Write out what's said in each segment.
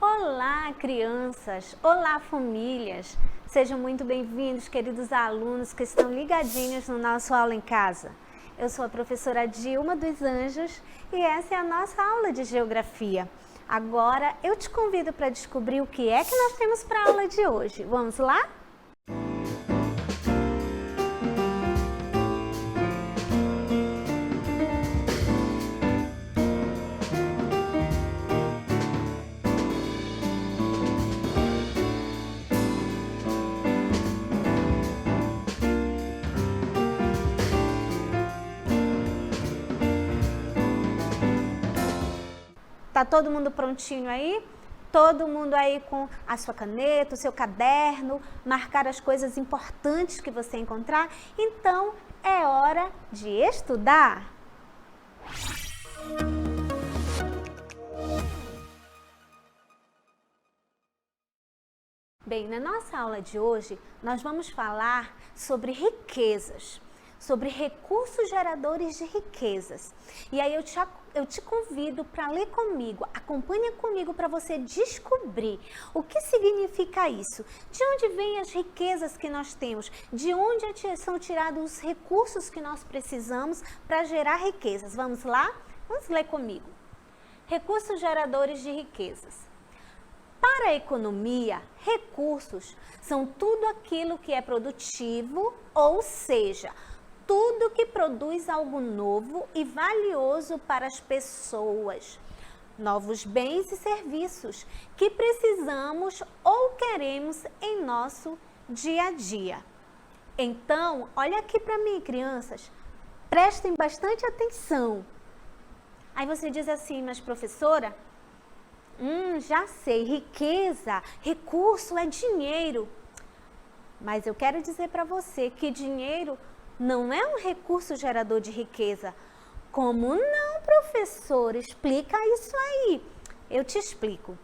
Olá, crianças! Olá, famílias! Sejam muito bem-vindos, queridos alunos que estão ligadinhos no nosso Aula em Casa. Eu sou a professora Dilma dos Anjos e essa é a nossa aula de Geografia. Agora eu te convido para descobrir o que é que nós temos para a aula de hoje. Vamos lá? Tá todo mundo prontinho aí? Todo mundo aí com a sua caneta, o seu caderno, marcar as coisas importantes que você encontrar? Então, é hora de estudar! Bem, na nossa aula de hoje, nós vamos falar sobre riquezas, sobre recursos geradores de riquezas. E aí eu te convido para ler comigo, acompanha comigo para você descobrir o que significa isso. De onde vêm as riquezas que nós temos? De onde são tirados os recursos que nós precisamos para gerar riquezas? Vamos lá? Vamos ler comigo. Recursos geradores de riquezas. Para a economia, recursos são tudo aquilo que é produtivo, ou seja, tudo que produz algo novo e valioso para as pessoas, novos bens e serviços que precisamos ou queremos em nosso dia a dia. Então, olha aqui para mim, crianças, prestem bastante atenção. Aí você diz assim, mas professora, já sei, riqueza, recurso é dinheiro. Mas eu quero dizer para você que dinheiro não é um recurso gerador de riqueza. Como não, professor? Explica isso aí. Eu te explico.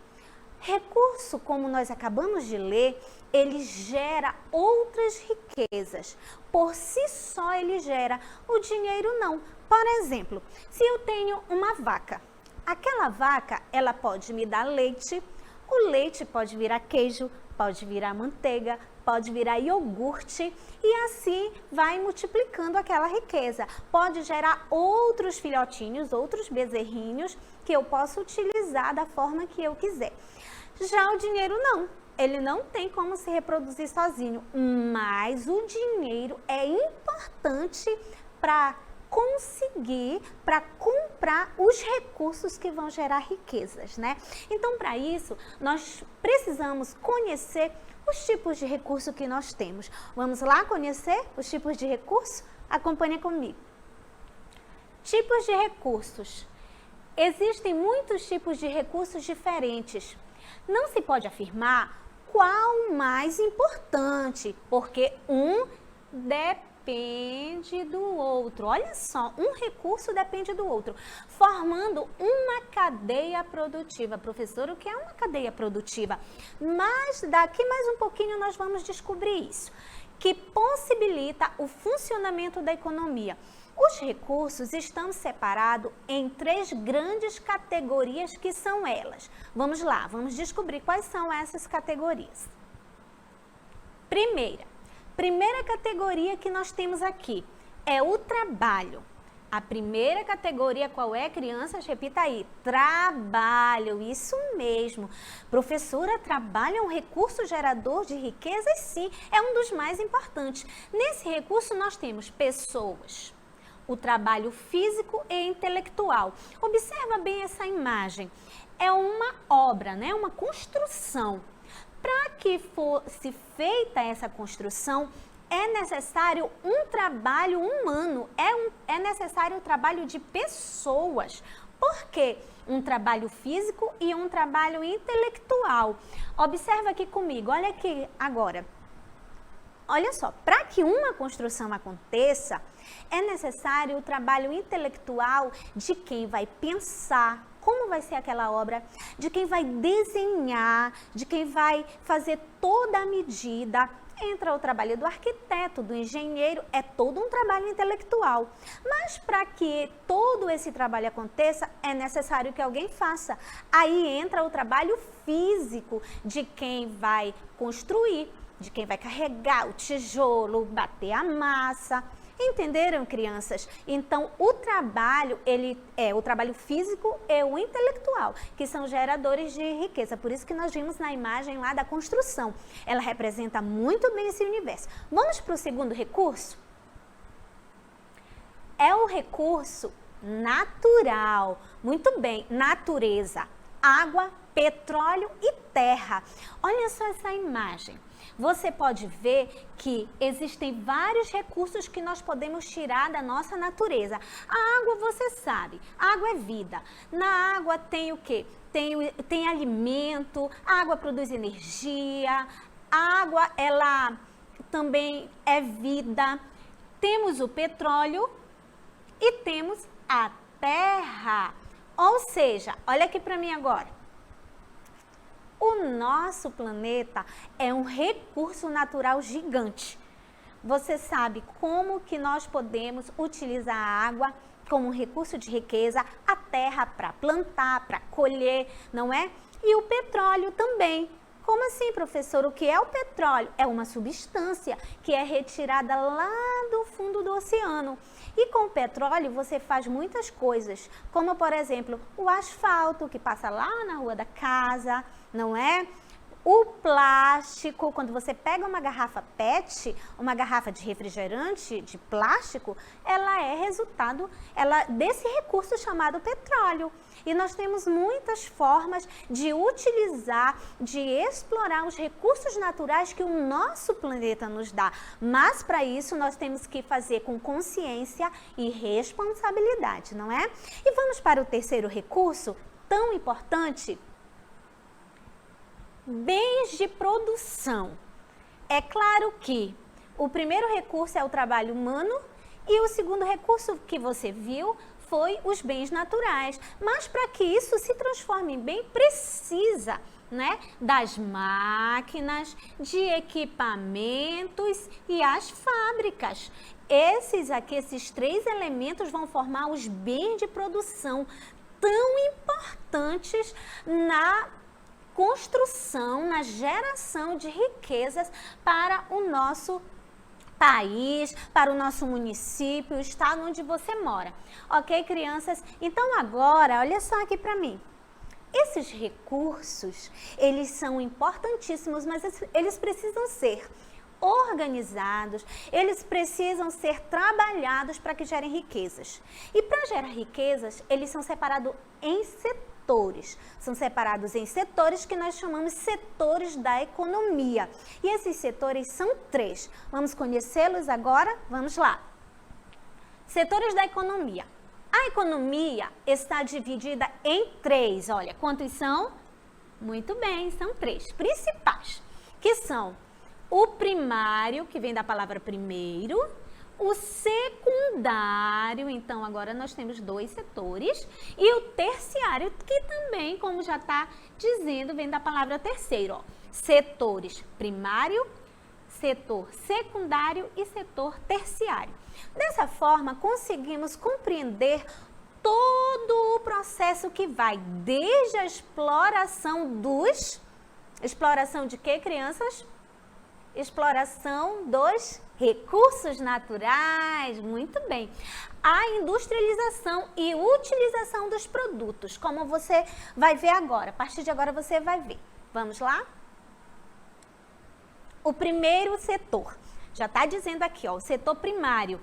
Recurso, como nós acabamos de ler, ele gera outras riquezas. Por si só ele gera, o dinheiro não. Por exemplo, se eu tenho uma vaca, aquela vaca, ela pode me dar leite, o leite pode virar queijo, pode virar manteiga, pode virar iogurte e assim vai multiplicando aquela riqueza. Pode gerar outros filhotinhos, outros bezerrinhos que eu posso utilizar da forma que eu quiser. Já o dinheiro não, ele não tem como se reproduzir sozinho, mas o dinheiro é importante para conseguir, para comprar os recursos que vão gerar riquezas, né? Então, para isso, nós precisamos conhecer os tipos de recurso que nós temos. Vamos lá conhecer os tipos de recurso? Acompanhe comigo. Tipos de recursos. Existem muitos tipos de recursos diferentes. Não se pode afirmar qual o mais importante, porque um depende do outro. Olha só, um recurso depende do outro, formando uma cadeia produtiva. Professor, o que é uma cadeia produtiva? Mas daqui mais um pouquinho nós vamos descobrir isso, que possibilita o funcionamento da economia. Os recursos estão separados em 3 grandes categorias que são elas. Vamos lá, vamos descobrir quais são essas categorias. Primeira categoria que nós temos aqui é o trabalho. A primeira categoria qual é, crianças? Repita aí, trabalho, isso mesmo. Professora, trabalho é um recurso gerador de riquezas? Sim, é um dos mais importantes. Nesse recurso nós temos pessoas, o trabalho físico e intelectual. Observa bem essa imagem. É uma obra, né? Uma construção. Para que fosse feita essa construção, é necessário um trabalho humano, é necessário o trabalho de pessoas. Por quê? Um trabalho físico e um trabalho intelectual. Observa aqui comigo, olha aqui agora. olha só, para que uma construção aconteça, é necessário o trabalho intelectual de quem vai pensar como vai ser aquela obra, de quem vai desenhar, de quem vai fazer toda a medida. Entra o trabalho do arquiteto, do engenheiro, é todo um trabalho intelectual. Mas para que todo esse trabalho aconteça, é necessário que alguém faça. Aí entra o trabalho físico de quem vai construir, de quem vai carregar o tijolo, bater a massa. Entenderam, crianças? Então, o trabalho físico e o intelectual, que são geradores de riqueza. Por isso que nós vimos na imagem lá da construção. Ela representa muito bem esse universo. Vamos para o segundo recurso? É o recurso natural. Muito bem, natureza. Água, petróleo e terra. Olha só essa imagem. Você pode ver que existem vários recursos que nós podemos tirar da nossa natureza. A água, você sabe, a água é vida. Na água tem o quê? Tem alimento, a água produz energia, a água, ela também é vida. Temos o petróleo e temos a terra. Ou seja, olha aqui para mim agora. O nosso planeta é um recurso natural gigante. Você sabe como que nós podemos utilizar a água como um recurso de riqueza, a terra para plantar, para colher, não é? E o petróleo também. Como assim, professor? O que é o petróleo? É uma substância que é retirada lá do fundo do oceano. E com o petróleo você faz muitas coisas, como por exemplo, o asfalto que passa lá na rua da casa, não é? O plástico, quando você pega uma garrafa PET, uma garrafa de refrigerante de plástico, ela é resultado desse recurso chamado petróleo. E nós temos muitas formas de utilizar, de explorar os recursos naturais que o nosso planeta nos dá. Mas para isso nós temos que fazer com consciência e responsabilidade, não é? E vamos para o terceiro recurso, tão importante. Bens de produção. É claro que o primeiro recurso é o trabalho humano e o segundo recurso que você viu foi os bens naturais. Mas para que isso se transforme em bem, precisa, né, das máquinas, de equipamentos e as fábricas. Esses três elementos vão formar os bens de produção tão importantes na construção, na geração de riquezas para o nosso país, para o nosso município, o estado onde você mora. Ok, crianças? Então agora, olha só aqui para mim. Esses recursos, eles são importantíssimos, mas eles precisam ser organizados, eles precisam ser trabalhados para que gerem riquezas. E para gerar riquezas, eles são separados em setores. São separados em setores que nós chamamos setores da economia. E esses setores são 3. Vamos conhecê-los agora? Vamos lá. Setores da economia. A economia está dividida em 3. Olha, quantos são? Muito bem, são 3 principais, que são o primário, que vem da palavra primeiro, o secundário, então agora nós temos 2 setores, e o terciário, que também, como já está dizendo, vem da palavra terceiro. Ó. Setores primário, setor secundário e setor terciário. Dessa forma, conseguimos compreender todo o processo que vai desde a exploração Exploração de quê, crianças? Exploração dos recursos naturais, muito bem. A industrialização e utilização dos produtos, como você vai ver agora. A partir de agora você vai ver. Vamos lá? O primeiro setor, já está dizendo aqui, ó, o setor primário.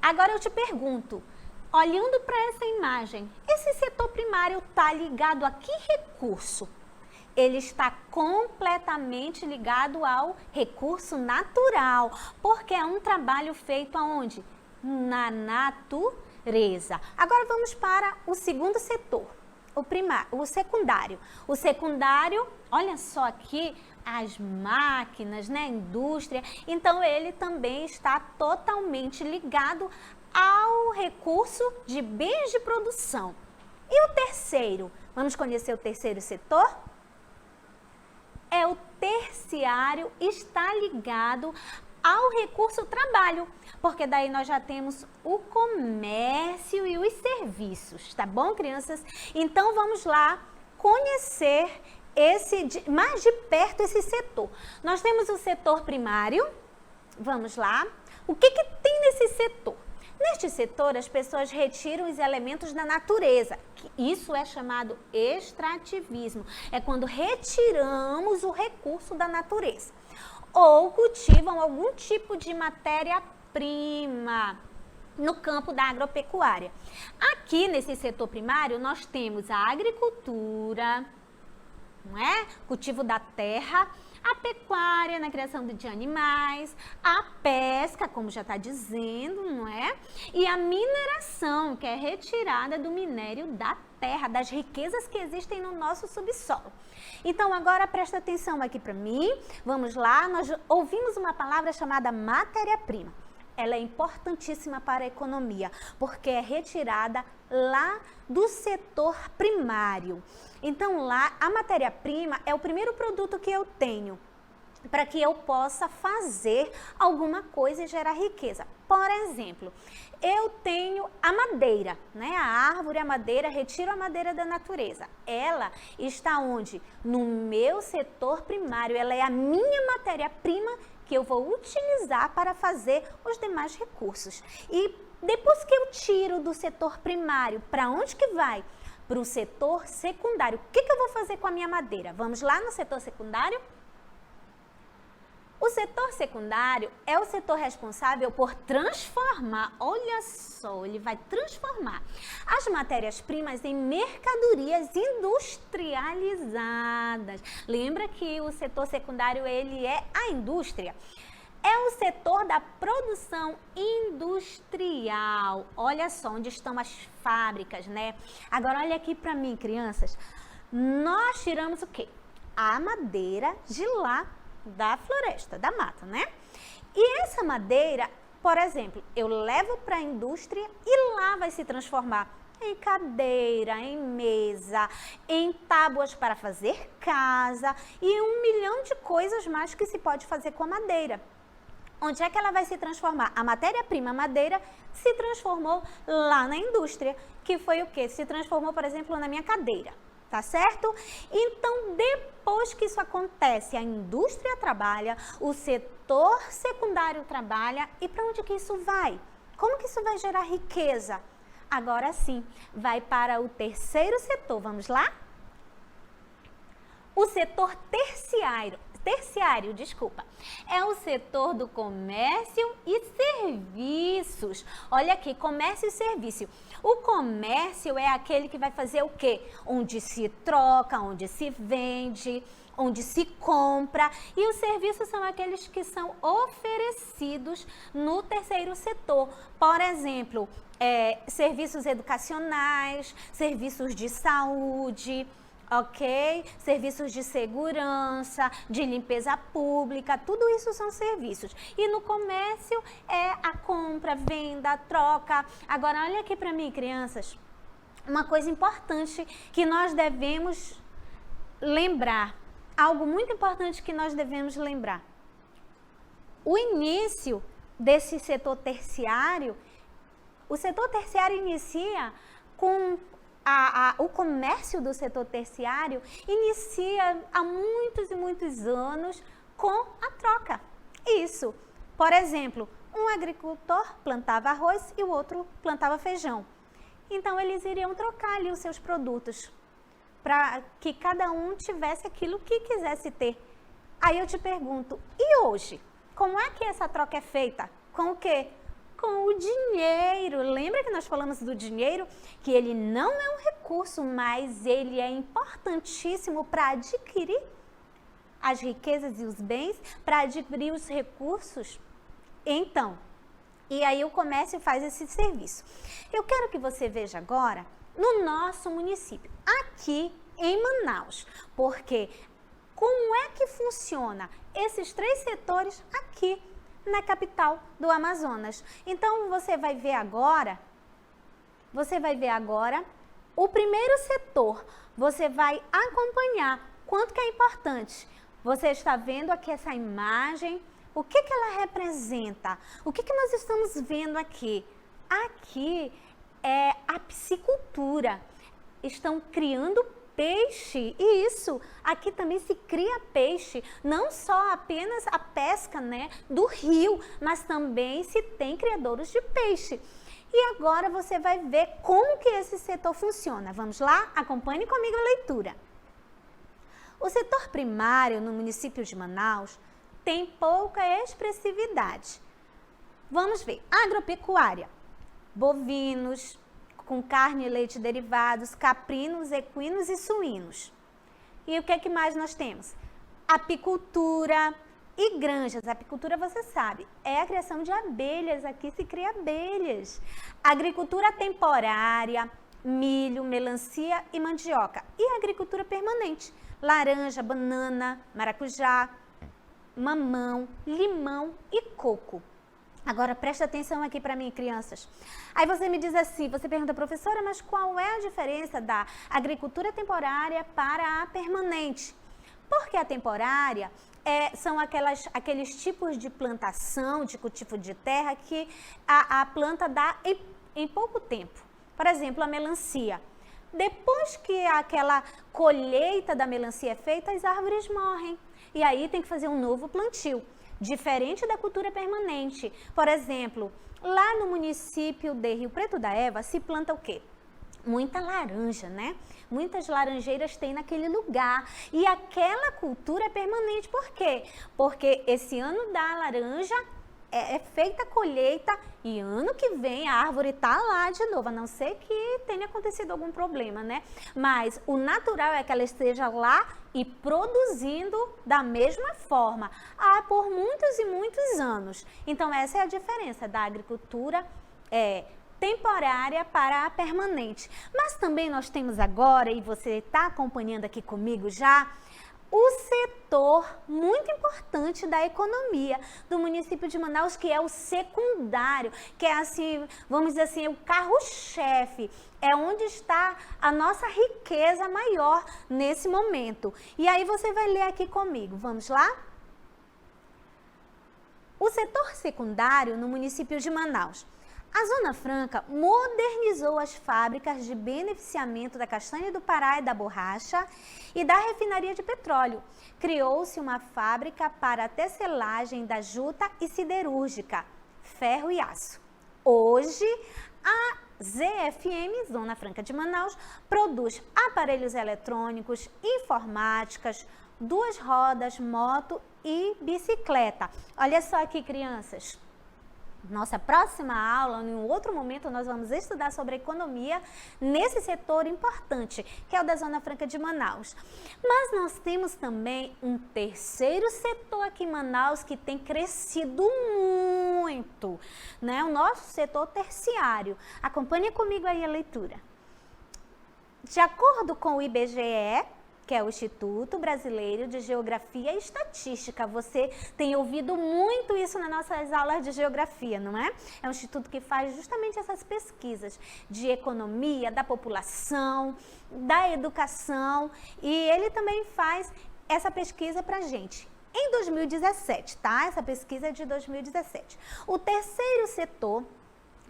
Agora eu te pergunto, olhando para essa imagem, esse setor primário está ligado a que recurso? Ele está completamente ligado ao recurso natural, porque é um trabalho feito aonde? Na natureza. Agora vamos para o segundo setor, o secundário. O secundário, olha só aqui, as máquinas, né, a indústria. Então, ele também está totalmente ligado ao recurso de bens de produção. E o terceiro? Vamos conhecer o terceiro setor? O terciário está ligado ao recurso trabalho, porque daí nós já temos o comércio e os serviços, tá bom, crianças? Então, vamos lá conhecer mais de perto esse setor. Nós temos o setor primário, vamos lá. O que tem nesse setor? Neste setor, as pessoas retiram os elementos da natureza. Isso é chamado extrativismo. É quando retiramos o recurso da natureza. Ou cultivam algum tipo de matéria-prima no campo da agropecuária. Aqui, nesse setor primário, nós temos a agricultura, não é? Cultivo da terra, a pecuária na criação de animais, a pesca, como já está dizendo, não é? E a mineração, que é retirada do minério da terra, das riquezas que existem no nosso subsolo. Então, agora presta atenção aqui para mim. Vamos lá, nós ouvimos uma palavra chamada matéria-prima. Ela é importantíssima para a economia, porque é retirada lá do setor primário. Então, lá, a matéria-prima é o primeiro produto que eu tenho para que eu possa fazer alguma coisa e gerar riqueza. Por exemplo, eu tenho a madeira, né? A árvore, a madeira, retiro a madeira da natureza. Ela está onde? No meu setor primário. Ela é a minha matéria-prima que eu vou utilizar para fazer os demais recursos. E depois que eu tiro do setor primário, para onde que vai? Para o setor secundário. O que eu vou fazer com a minha madeira? Vamos lá no setor secundário? O setor secundário é o setor responsável por transformar, olha só, ele vai transformar as matérias-primas em mercadorias industrializadas. Lembra que o setor secundário, ele é a indústria. É o setor da produção industrial. Olha só onde estão as fábricas, né? Agora, olha aqui para mim, crianças. Nós tiramos o quê? A madeira de lá da floresta, da mata, né? E essa madeira, por exemplo, eu levo para a indústria e lá vai se transformar em cadeira, em mesa, em tábuas para fazer casa e 1 milhão de coisas mais que se pode fazer com a madeira. Onde é que ela vai se transformar? A matéria-prima madeira se transformou lá na indústria, que foi o quê? Se transformou, por exemplo, na minha cadeira. Tá certo? Então, depois que isso acontece, a indústria trabalha, o setor secundário trabalha, e para onde que isso vai? Como que isso vai gerar riqueza? Agora sim, vai para o terceiro setor, vamos lá? O setor terciário, é o setor do comércio e serviços. Olha aqui, comércio e serviço. O comércio é aquele que vai fazer o quê? Onde se troca, onde se vende, onde se compra. E os serviços são aqueles que são oferecidos no terceiro setor. Por exemplo, serviços educacionais, serviços de saúde, ok? Serviços de segurança, de limpeza pública, tudo isso são serviços. E no comércio é a compra, venda, troca. Agora, olha aqui para mim, crianças, uma coisa importante que nós devemos lembrar, algo muito importante que nós devemos lembrar. O início desse setor terciário, o setor terciário inicia com o comércio do setor terciário inicia há muitos e muitos anos com a troca. Isso. Por exemplo, um agricultor plantava arroz e o outro plantava feijão. Então, eles iriam trocar ali os seus produtos para que cada um tivesse aquilo que quisesse ter. Aí eu te pergunto, e hoje? Como é que essa troca é feita? Com o quê? Com o dinheiro. Lembra que nós falamos do dinheiro? Que ele não é um recurso, mas ele é importantíssimo para adquirir as riquezas e os bens, para adquirir os recursos. Então, e aí o comércio faz esse serviço. Eu quero que você veja agora no nosso município, aqui em Manaus, porque como é que funciona esses 3 setores aqui na capital do Amazonas. Então, você vai ver agora o primeiro setor, você vai acompanhar quanto que é importante. Você está vendo aqui essa imagem, o que que ela representa? O que que nós estamos vendo aqui? Aqui é a piscicultura. Estão criando peixe, e isso, aqui também se cria peixe, não só apenas a pesca, né, do rio, mas também se tem criadouros de peixe. E agora você vai ver como que esse setor funciona. Vamos lá? Acompanhe comigo a leitura. O setor primário no município de Manaus tem pouca expressividade. Vamos ver. Agropecuária. Bovinos, com carne e leite derivados, caprinos, equinos e suínos. E o que é que mais nós temos? Apicultura e granjas. A apicultura, você sabe, é a criação de abelhas. Aqui se cria abelhas. Agricultura temporária, milho, melancia e mandioca. E agricultura permanente, laranja, banana, maracujá, mamão, limão e coco. Agora, presta atenção aqui para mim, crianças. Aí você me diz assim, você pergunta, professora, mas qual é a diferença da agricultura temporária para a permanente? Porque a temporária são aqueles tipos de plantação, de cultivo de terra que a planta dá em pouco tempo. Por exemplo, a melancia. Depois que aquela colheita da melancia é feita, as árvores morrem. E aí tem que fazer um novo plantio. Diferente da cultura permanente. Por exemplo, lá no município de Rio Preto da Eva, se planta o quê? Muita laranja, né? Muitas laranjeiras tem naquele lugar. E aquela cultura é permanente. Por quê? Porque esse ano da laranja é feita a colheita e ano que vem a árvore está lá de novo, a não ser que tenha acontecido algum problema, né? Mas o natural é que ela esteja lá e produzindo da mesma forma por muitos e muitos anos. Então essa é a diferença da agricultura temporária para a permanente. Mas também nós temos agora, e você está acompanhando aqui comigo já, o setor muito importante da economia do município de Manaus, que é o secundário, que é assim, vamos dizer assim, o carro-chefe, é onde está a nossa riqueza maior nesse momento. E aí você vai ler aqui comigo, vamos lá? O setor secundário no município de Manaus. A Zona Franca modernizou as fábricas de beneficiamento da castanha do Pará e da borracha e da refinaria de petróleo. Criou-se uma fábrica para a tecelagem da juta e siderúrgica, ferro e aço. Hoje, a ZFM, Zona Franca de Manaus, produz aparelhos eletrônicos, informáticas, 2 rodas, moto e bicicleta. Olha só aqui, crianças. Nossa próxima aula, em um outro momento, nós vamos estudar sobre economia nesse setor importante, que é o da Zona Franca de Manaus. Mas nós temos também um terceiro setor aqui em Manaus que tem crescido muito, né? O nosso setor terciário. Acompanhe comigo aí a leitura. De acordo com o IBGE, que é o Instituto Brasileiro de Geografia e Estatística. Você tem ouvido muito isso nas nossas aulas de geografia, não é? É um instituto que faz justamente essas pesquisas de economia, da população, da educação, e ele também faz essa pesquisa para a gente. Em 2017, tá? Essa pesquisa é de 2017. O terceiro setor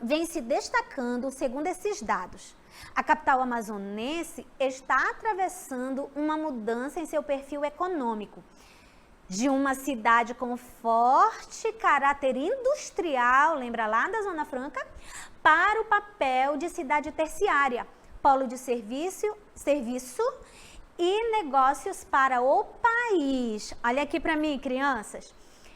vem se destacando segundo esses dados. A capital amazonense está atravessando uma mudança em seu perfil econômico. De uma cidade com forte caráter industrial, lembra lá da Zona Franca, para o papel de cidade terciária, polo de serviço e negócios para o país. Olha aqui para mim, crianças.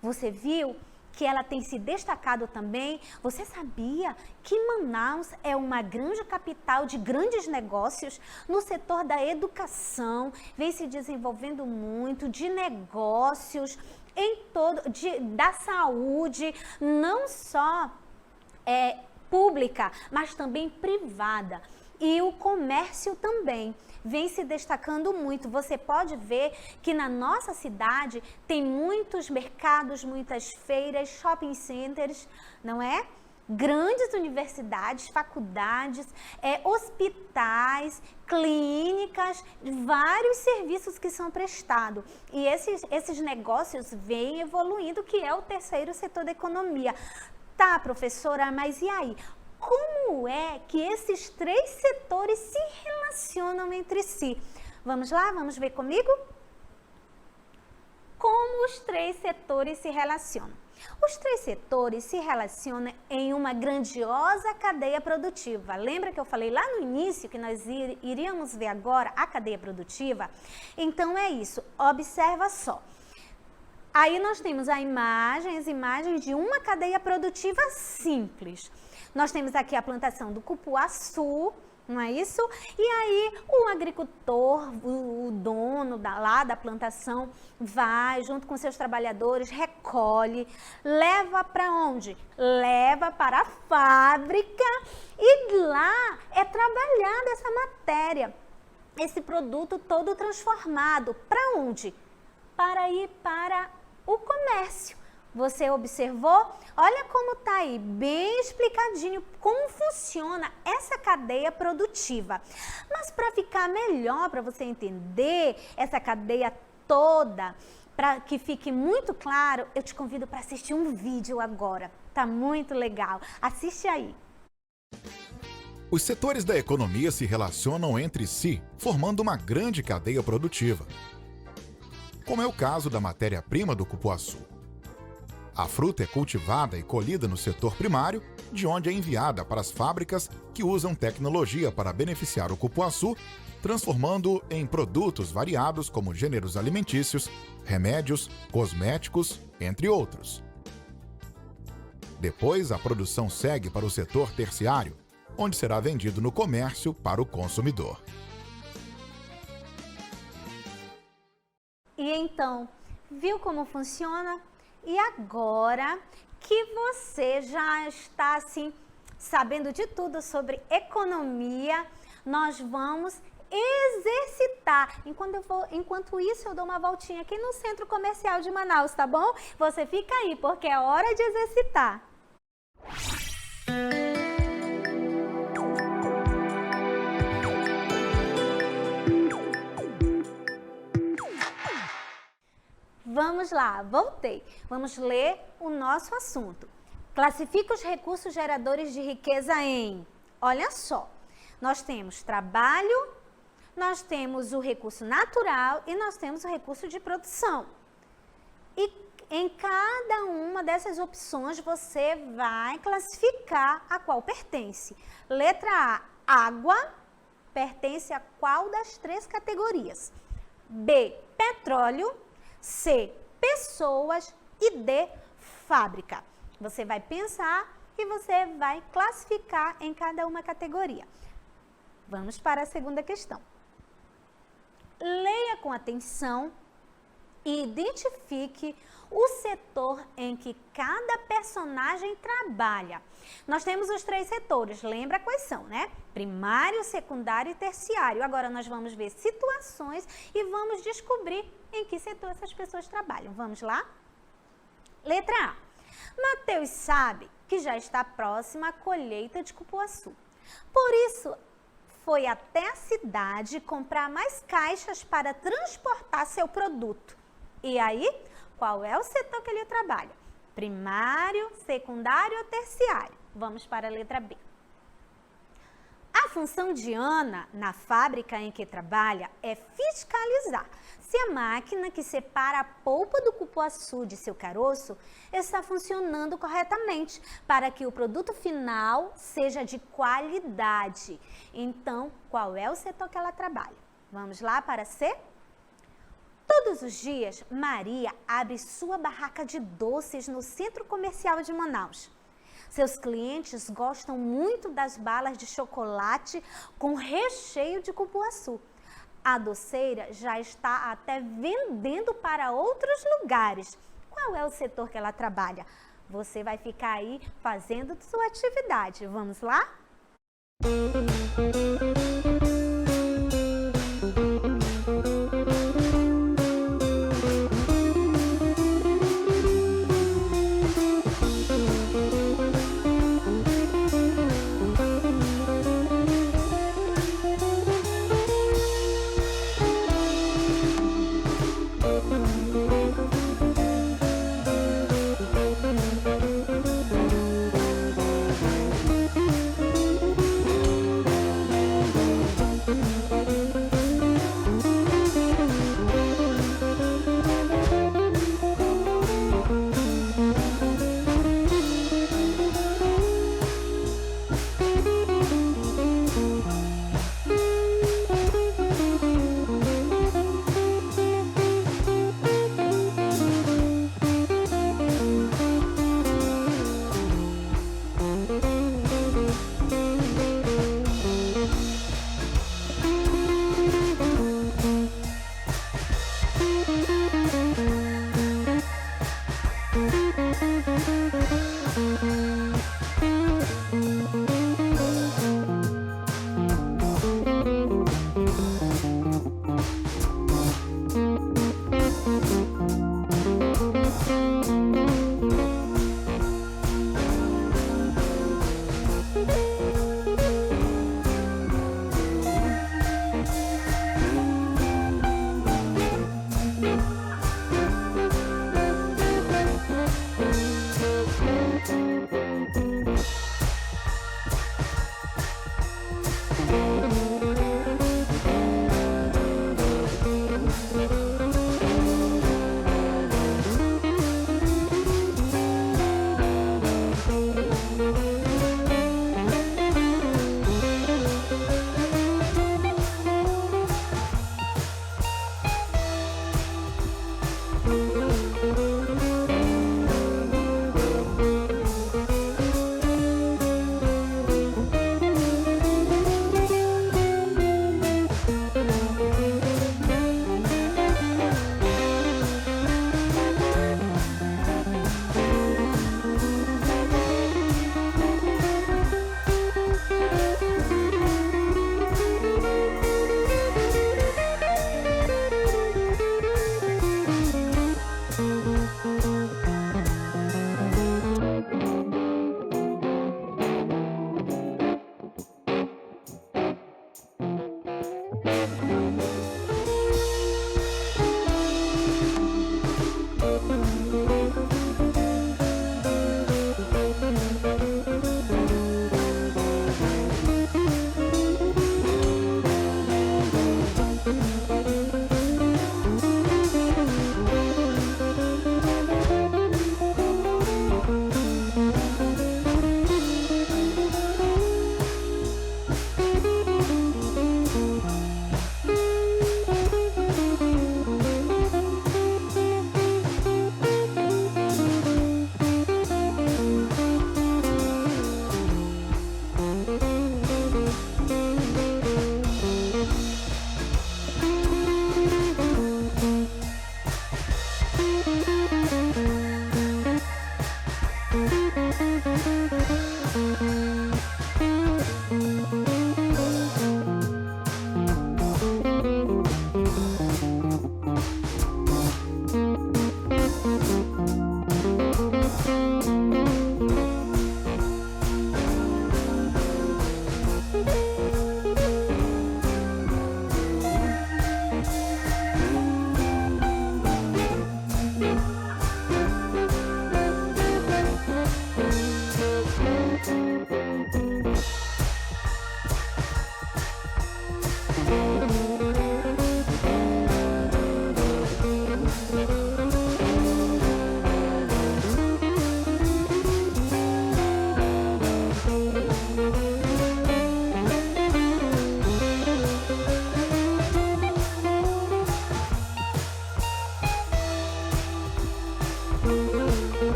Você viu que ela tem se destacado também? Você sabia que Manaus é uma grande capital de grandes negócios no setor da educação, vem se desenvolvendo muito, de negócios, da saúde, não só pública, mas também privada. e o comércio também vem se destacando muito. Você pode ver que na nossa cidade tem muitos mercados, muitas feiras, shopping centers, não é? Grandes universidades, faculdades, hospitais, clínicas, vários serviços que são prestados. E esses negócios vêm evoluindo, que é o terceiro setor da economia. Tá, professora, mas e aí? Como é que esses três setores se relacionam entre si? Vamos lá? Vamos ver comigo? Como os três setores se relacionam? Os três setores se relacionam em uma grandiosa cadeia produtiva. Lembra que eu falei lá no início que nós iríamos ver agora a cadeia produtiva? Então é isso, observa só. Aí nós temos as imagens de uma cadeia produtiva simples. Nós temos aqui a plantação do cupuaçu, não é isso? E aí o agricultor, o dono lá da plantação, vai junto com seus trabalhadores, recolhe, leva para onde? Leva para a fábrica e lá é trabalhada essa matéria, esse produto todo transformado. Para onde? Para ir para o comércio. Você observou? Olha como está aí, bem explicadinho como funciona essa cadeia produtiva. Mas para ficar melhor, para você entender essa cadeia toda, para que fique muito claro, eu te convido para assistir um vídeo agora. Tá muito legal. Assiste aí. Os setores da economia se relacionam entre si, formando uma grande cadeia produtiva, como é o caso da matéria-prima do cupuaçu. A fruta é cultivada e colhida no setor primário, de onde é enviada para as fábricas que usam tecnologia para beneficiar o cupuaçu, transformando-o em produtos variados como gêneros alimentícios, remédios, cosméticos, entre outros. Depois, a produção segue para o setor terciário, onde será vendido no comércio para o consumidor. E então, viu como funciona? E agora que você já está assim sabendo de tudo sobre economia, nós vamos exercitar. Enquanto isso, eu dou uma voltinha aqui no Centro Comercial de Manaus, tá bom? Você fica aí, porque é hora de exercitar. Vamos lá, voltei. Vamos ler o nosso assunto. Classifica os recursos geradores de riqueza em... Olha só, nós temos trabalho, nós temos o recurso natural e nós temos o recurso de produção. E em cada uma dessas opções você vai classificar a qual pertence. Letra A, água, pertence a qual das três categorias? B, petróleo. C, pessoas e D, fábrica. Você vai pensar e você vai classificar em cada uma categoria. Vamos para a segunda questão. Leia com atenção e identifique o setor em que cada personagem trabalha. Nós temos os três setores, lembra quais são, né? Primário, secundário e terciário. Agora nós vamos ver situações e vamos descobrir em que setor essas pessoas trabalham. Vamos lá? Letra A. Mateus sabe que já está próxima a colheita de cupuaçu. Por isso, foi até a cidade comprar mais caixas para transportar seu produto. E aí, qual é o setor que ele trabalha? Primário, secundário ou terciário? Vamos para a letra B. A função de Ana, na fábrica em que trabalha, é fiscalizar se a máquina que separa a polpa do cupuaçu de seu caroço está funcionando corretamente, para que o produto final seja de qualidade. Então, qual é o setor que ela trabalha? Vamos lá para C? Todos os dias, Maria abre sua barraca de doces no Centro Comercial de Manaus. Seus clientes gostam muito das balas de chocolate com recheio de cupuaçu. A doceira já está até vendendo para outros lugares. Qual é o setor que ela trabalha? Você vai ficar aí fazendo sua atividade. Vamos lá?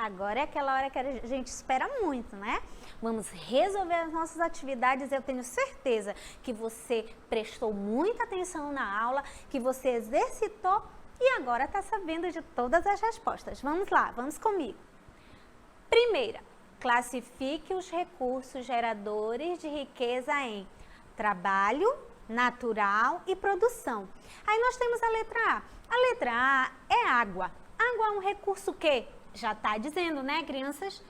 Agora é aquela hora que a gente espera muito, né? Vamos resolver as nossas atividades. Eu tenho certeza que você prestou muita atenção na aula, que você exercitou e agora está sabendo de todas as respostas. Vamos lá, vamos comigo. Primeira, classifique os recursos geradores de riqueza em trabalho, natural e produção. Aí nós temos a letra A. A letra A é água. Água é um recurso que já está dizendo, né, crianças?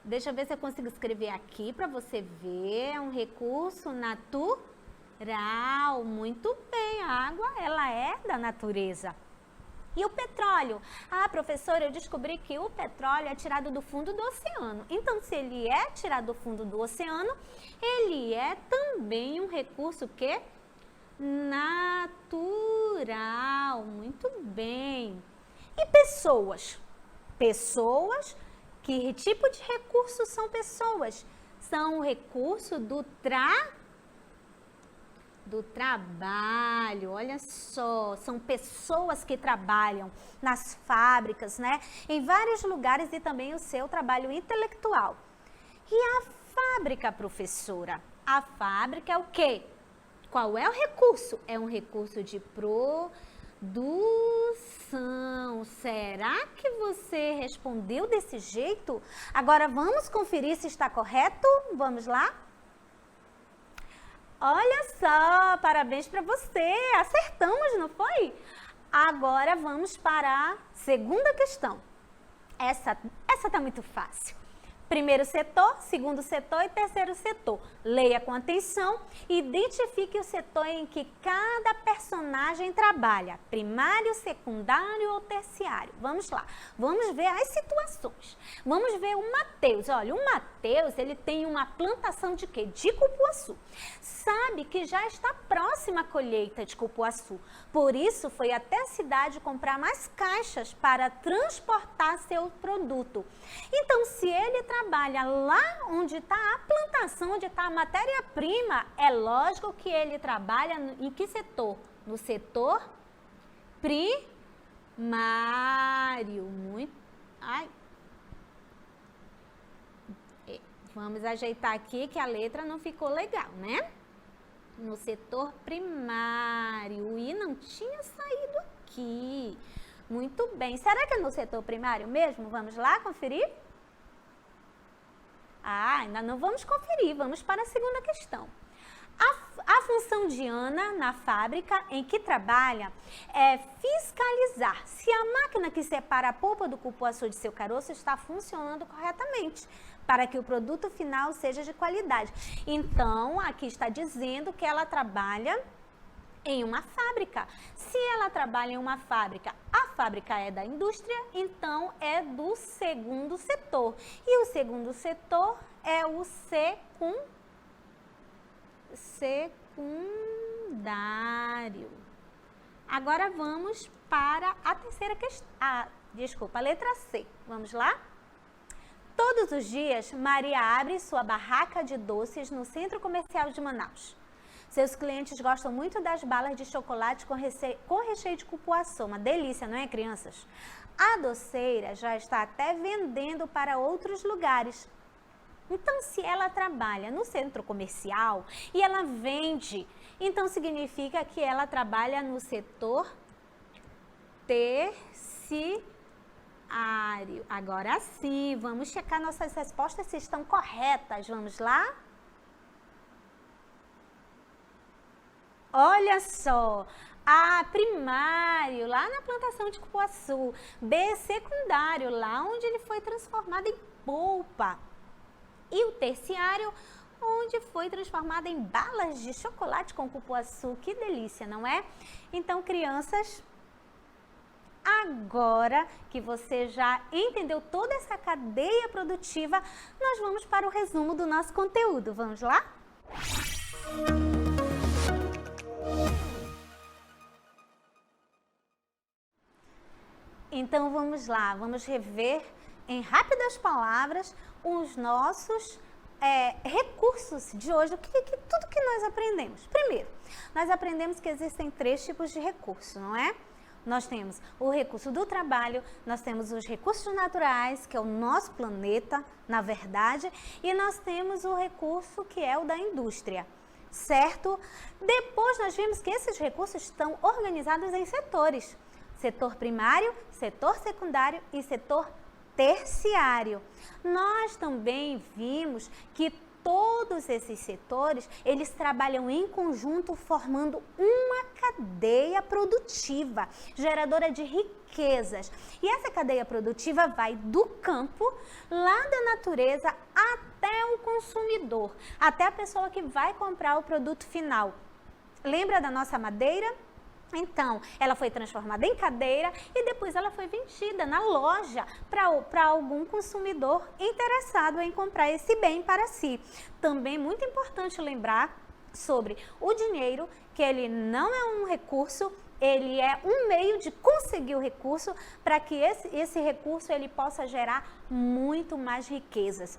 Deixa eu ver se eu consigo escrever aqui para você ver. É um recurso natural. Muito bem, a água, ela é da natureza. E o petróleo? Ah, professora, eu descobri que o petróleo é tirado do fundo do oceano. Então, se ele é tirado do fundo do oceano, ele é também um recurso que natural. Muito bem. E pessoas? Pessoas, que tipo de recursos são pessoas? São o recurso do trabalho. Olha só, são pessoas que trabalham nas fábricas, né? Em vários lugares e também o seu trabalho intelectual. E a fábrica, professora? A fábrica é o quê? Qual é o recurso? É um recurso de produção. Será que você respondeu desse jeito? Agora vamos conferir se está correto? Vamos lá? Olha só, parabéns para você, acertamos, não foi? Agora vamos para a segunda questão. Essa tá muito fácil. Primeiro setor, segundo setor e terceiro setor. Leia com atenção e identifique o setor em que cada personagem trabalha. Primário, secundário ou terciário. Vamos lá, vamos ver as situações. Vamos ver o Mateus. Olha, o Mateus, ele tem uma plantação de quê? De cupuaçu. Sabe que já está próxima a colheita de cupuaçu. Por isso, foi até a cidade comprar mais caixas para transportar seu produto. Então, se ele trabalha lá onde está a plantação, onde está a matéria-prima, é lógico que ele trabalha em que setor? No setor primário. Vamos ajeitar aqui que a letra não ficou legal, né? No setor primário. O I não tinha saído aqui. Muito bem. Será que é no setor primário mesmo? Vamos lá conferir? Ah, ainda não vamos conferir. Vamos para a segunda questão. A função de Ana na fábrica em que trabalha é fiscalizar se a máquina que separa a polpa do cupuaçu de seu caroço está funcionando corretamente, para que o produto final seja de qualidade. Então, aqui está dizendo que ela trabalha em uma fábrica. Se ela trabalha em uma fábrica, a fábrica é da indústria, então é do segundo setor. E o segundo setor é o secundário. Agora vamos para a terceira questão. A letra C. Vamos lá? Todos os dias, Maria abre sua barraca de doces no Centro Comercial de Manaus. Seus clientes gostam muito das balas de chocolate com recheio de cupuaçu. Uma delícia, não é, crianças? A doceira já está até vendendo para outros lugares. Então, se ela trabalha no centro comercial e ela vende, então significa que ela trabalha no setor terciário. Agora sim, vamos checar nossas respostas se estão corretas. Vamos lá? Olha só, A, primário, lá na plantação de cupuaçu. B, secundário, lá onde ele foi transformado em polpa. E o terciário, onde foi transformado em balas de chocolate com cupuaçu. Que delícia, não é? Então, crianças, agora que você já entendeu toda essa cadeia produtiva, nós vamos para o resumo do nosso conteúdo. Vamos lá? Então, vamos lá, vamos rever em rápidas palavras os nossos recursos de hoje, tudo que nós aprendemos. Primeiro, nós aprendemos que existem 3 tipos de recursos, não é? Nós temos o recurso do trabalho, nós temos os recursos naturais, que é o nosso planeta, na verdade, e nós temos o recurso que é o da indústria, certo? Depois nós vimos que esses recursos estão organizados em setores. Setor primário, setor secundário e setor terciário. Nós também vimos que todos esses setores, eles trabalham em conjunto formando uma cadeia produtiva, geradora de riquezas. E essa cadeia produtiva vai do campo, lá da natureza, até o consumidor, até a pessoa que vai comprar o produto final. Lembra da nossa madeira? Então, ela foi transformada em cadeira e depois ela foi vendida na loja para algum consumidor interessado em comprar esse bem para si. Também muito importante lembrar sobre o dinheiro, que ele não é um recurso, ele é um meio de conseguir o recurso para que esse recurso ele possa gerar muito mais riquezas.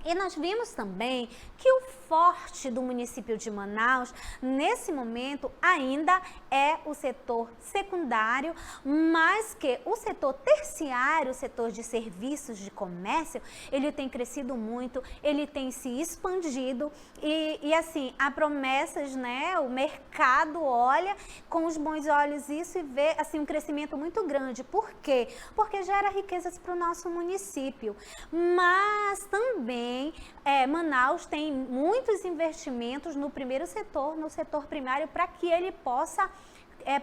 E nós vimos também que o forte do município de Manaus, nesse momento, ainda é o setor secundário, mas que o setor terciário, o setor de serviços, de comércio, ele tem crescido muito, ele tem se expandido e assim, há promessas, né? O mercado olha com os bons olhos isso e vê assim, um crescimento muito grande. Por quê? Porque gera riquezas para o nosso município, mas também Manaus tem muitos investimentos no primeiro setor, no setor primário, para que ele possa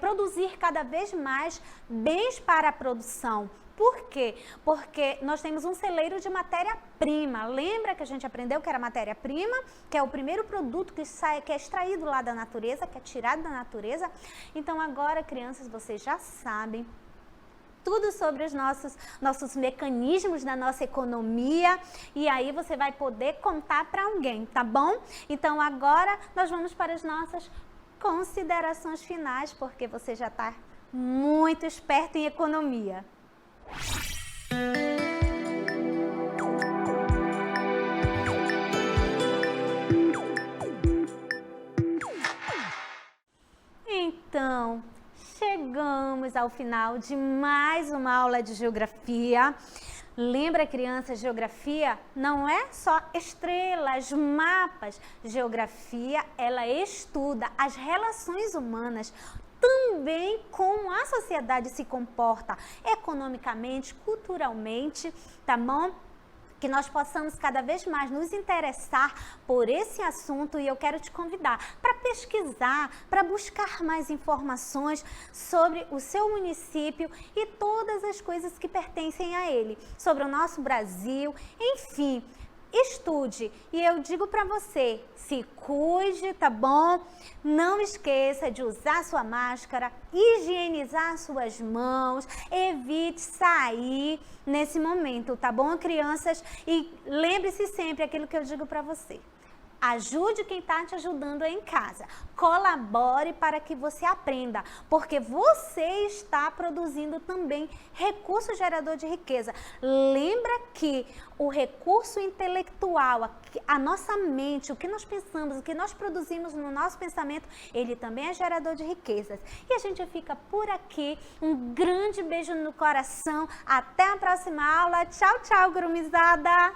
produzir cada vez mais bens para a produção. Por quê? Porque nós temos um celeiro de matéria-prima. Lembra que a gente aprendeu que era matéria-prima, que é o primeiro produto que é extraído lá da natureza, que é tirado da natureza? Então agora, crianças, vocês já sabem tudo sobre os nossos mecanismos da nossa economia e aí você vai poder contar para alguém, tá bom? Então agora nós vamos para as nossas considerações finais, porque você já está muito esperto em economia. Então, chegamos ao final de mais uma aula de geografia. Lembra, criança, geografia não é só estrelas, mapas. Geografia, ela estuda as relações humanas, também como a sociedade se comporta economicamente, culturalmente, tá bom? Que nós possamos cada vez mais nos interessar por esse assunto e eu quero te convidar para pesquisar, para buscar mais informações sobre o seu município e todas as coisas que pertencem a ele, sobre o nosso Brasil, enfim. Estude e eu digo para você, se cuide, tá bom? Não esqueça de usar sua máscara, higienizar suas mãos, evite sair nesse momento, tá bom, crianças? E lembre-se sempre aquilo que eu digo para você. Ajude quem está te ajudando em casa. Colabore para que você aprenda, porque você está produzindo também recurso gerador de riqueza. Lembra que o recurso intelectual, a nossa mente, o que nós pensamos, o que nós produzimos no nosso pensamento, ele também é gerador de riquezas. E a gente fica por aqui. Um grande beijo no coração. Até a próxima aula. Tchau, tchau, gurumizada!